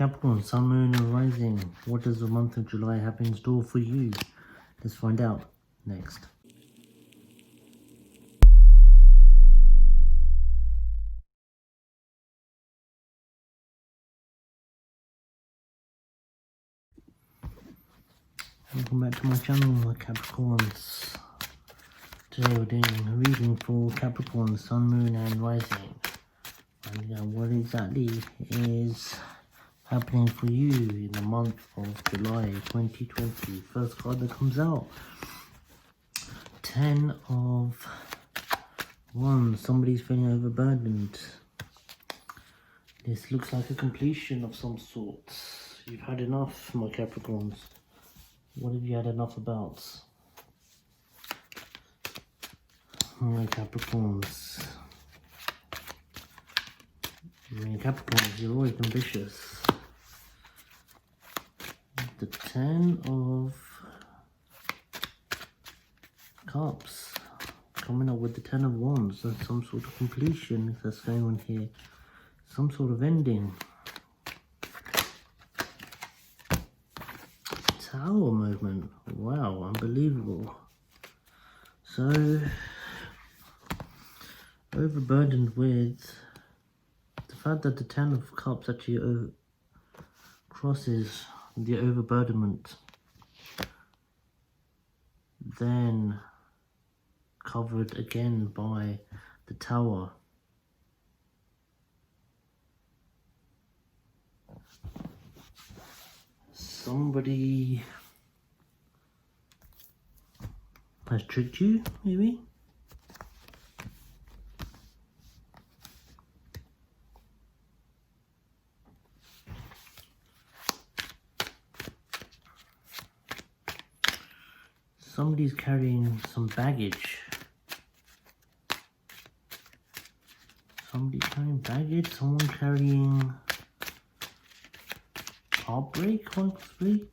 Capricorn, Sun, Moon and Rising. What does the month of July have in store for you? Let's find out next. Welcome back to my channel, my Capricorns. Today we're doing a reading for Capricorn, Sun, Moon and Rising. And what exactly is happening for you in the month of July 2020. First card that comes out, 10 of Wands. Somebody's feeling overburdened. This looks like a completion of some sort. You've had enough, my Capricorns. What have you had enough about? My Capricorns. Capricorns, you're always ambitious. The 10 of Cups. Coming up with the 10 of Wands. There's some sort of completion that's going on here. Some sort of ending. Tower movement. Wow, unbelievable. So, overburdened with the fact that the 10 of Cups actually crosses the overburdenment, then covered again by the Tower. Somebody has tricked you, maybe? Somebody's carrying some baggage. Somebody carrying baggage, someone carrying heartbreak, possibly.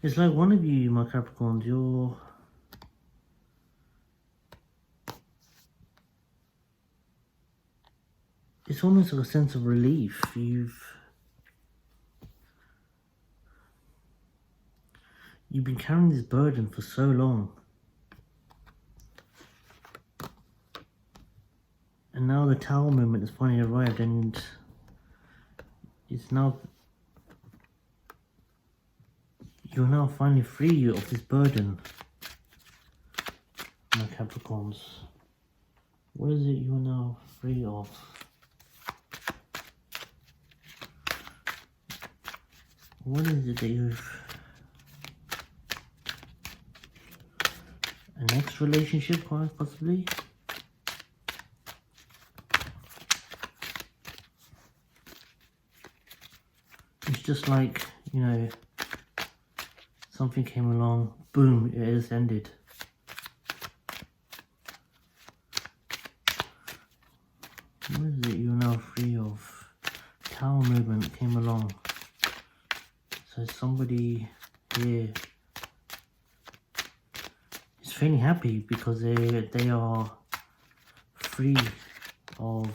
It's like one of you, my Capricorns, it's almost like a sense of relief. You've been carrying this burden for so long. And now the Tower moment has finally arrived, and it's now, you're now finally free of this burden, my Capricorns. What is it you're now free of? What is it that you've... An next relationship, quite possibly? It's just like, you know, something came along, boom, it has ended. What is it you're now free of? Tower movement came along. So somebody here is feeling happy because they are free of,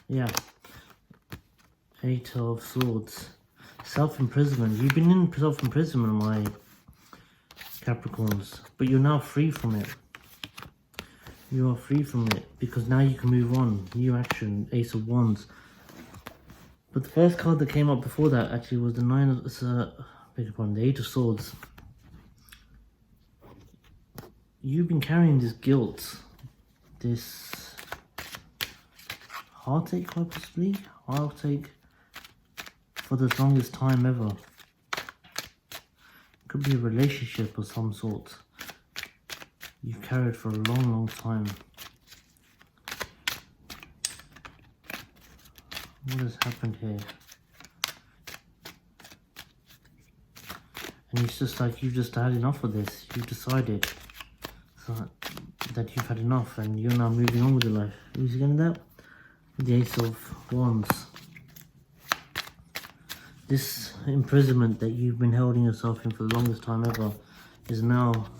yeah, 8 of Swords. Self-imprisonment. You've been in self-imprisonment, my Capricorns, but you're now free from it. You are free from it because now you can move on. New action, Ace of Wands. But the first card that came up before that actually was the the 8 of Swords. You've been carrying this guilt, this heartache, quite possibly. Heartache for the longest time ever. Could be a relationship of some sort you've carried for a long, long time. What has happened here? And it's just like you've just had enough of this. You've decided that you've had enough and you're now moving on with your life. Who's getting that? The Ace of Wands. This imprisonment that you've been holding yourself in for the longest time ever is now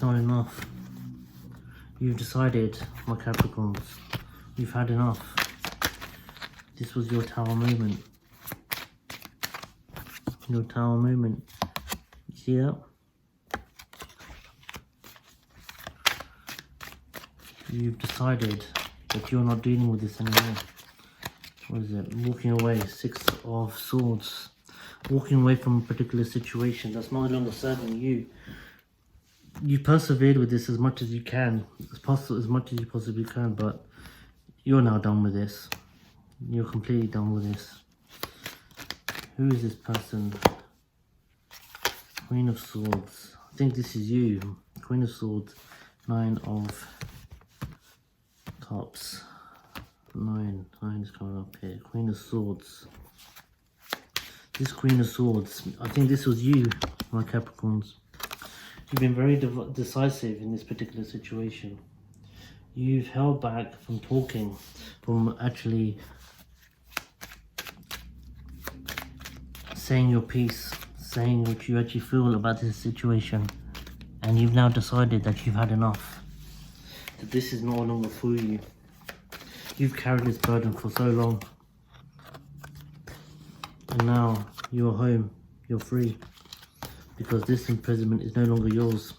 not enough. You've decided, my Capricorns, you've had enough. This was your Tower moment. Your Tower moment. You see that? You've decided that you're not dealing with this anymore. What is it? Walking away. 6 of Swords. Walking away from a particular situation that's no longer serving you. You persevered with this as much as you can, as much as you possibly can, but you're now done with this. You're completely done with this. Who is this person? Queen of Swords. I think this is you. Queen of Swords. 9 of Cups. 9 is coming up here. Queen of Swords. This Queen of Swords, I think this was you, my Capricorns. You've been very decisive in this particular situation. You've held back from talking, from actually saying your piece, saying what you actually feel about this situation. And you've now decided that you've had enough. That this is no longer for you. You've carried this burden for so long. And now you're home, you're free. Because this imprisonment is no longer yours.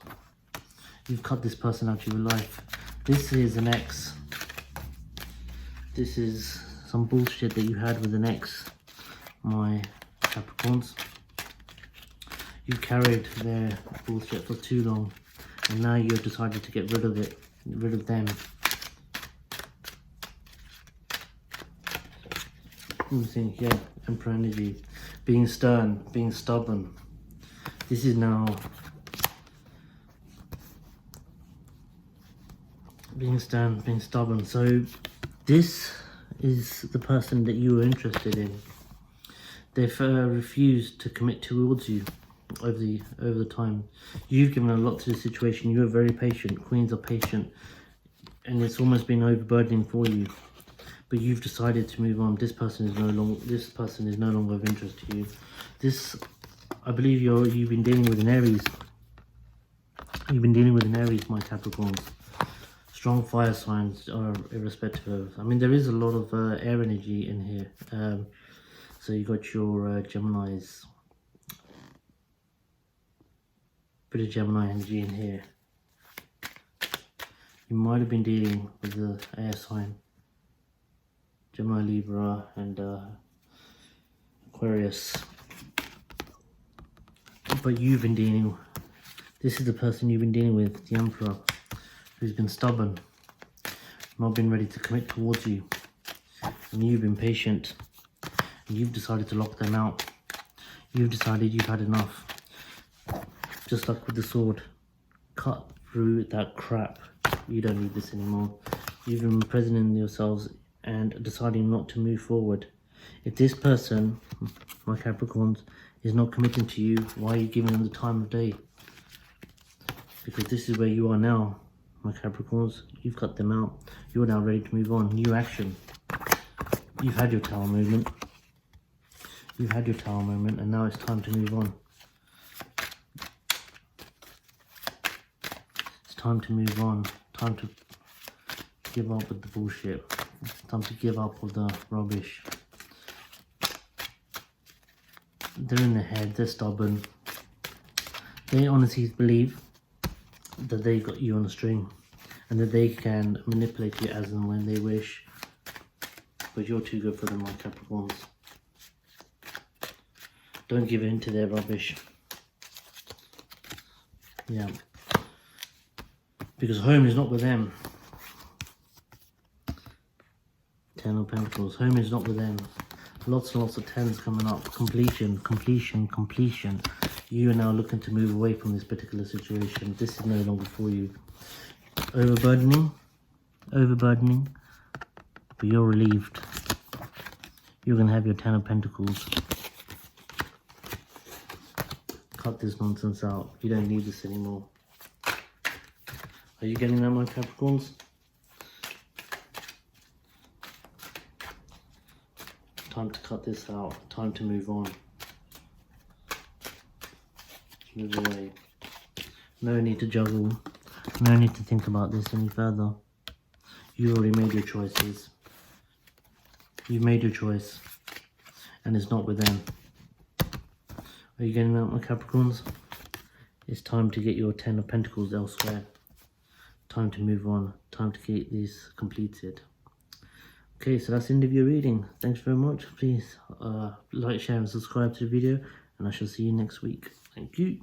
You've cut this person out of your life. This is an ex. This is some bullshit that you had with an ex, my Capricorns. You carried their bullshit for too long. And now you've decided to get rid of it. Get rid of them. You think, yeah, Emperor energy. Being stern, being stubborn. This is now being stern, being stubborn. So this is the person that you were interested in. They've refused to commit towards you over the time. You've given a lot to the situation. You are very patient. Queens are patient, and it's almost been overburdening for you. But you've decided to move on. This person is no longer of interest to you. This, I believe you've been dealing with an Aries. You've been dealing with an Aries, my Capricorns. Strong fire signs are irrespective of. I mean, there is a lot of air energy in here. So you got your Geminis. Bit of Gemini energy in here. You might have been dealing with the air sign. Gemini, Libra, and Aquarius. But you've been dealing, this is the person you've been dealing with, the Emperor, who's been stubborn, not been ready to commit towards you. And you've been patient, and you've decided to lock them out. You've decided you've had enough. Just like with the sword, cut through that crap. You don't need this anymore. You've been imprisoning yourselves and deciding not to move forward. If this person, my Capricorns, is not committing to you, why are you giving them the time of day? Because this is where you are now, my Capricorns. You've cut them out. You're now ready to move on. New action. You've had your Tower movement. You've had your Tower moment, and now it's time to move on. It's time to move on. Time to give up with the bullshit. Time to give up with the rubbish. They're in their head, they're stubborn. They honestly believe that they got you on a string and that they can manipulate you as and when they wish. But you're too good for them, my Capricorns. Don't give in to their rubbish. Yeah. Because home is not with them. 10 of Pentacles. Home is not with them. Lots and lots of 10s coming up. Completion, completion, completion. You are now looking to move away from this particular situation. This is no longer for you. Overburdening. Overburdening. But you're relieved. You're going to have your 10 of Pentacles. Cut this nonsense out. You don't need this anymore. Are you getting that, my Capricorns? Time to cut this out. Time to move on. Move away. No need to juggle. No need to think about this any further. You already made your choices. You've made your choice. And it's not with them. Are you getting that, my Capricorns? It's time to get your 10 of Pentacles elsewhere. Time to move on. Time to get this completed. Okay, so that's the end of your reading. Thanks very much. Please like, share and subscribe to the video. And I shall see you next week. Thank you.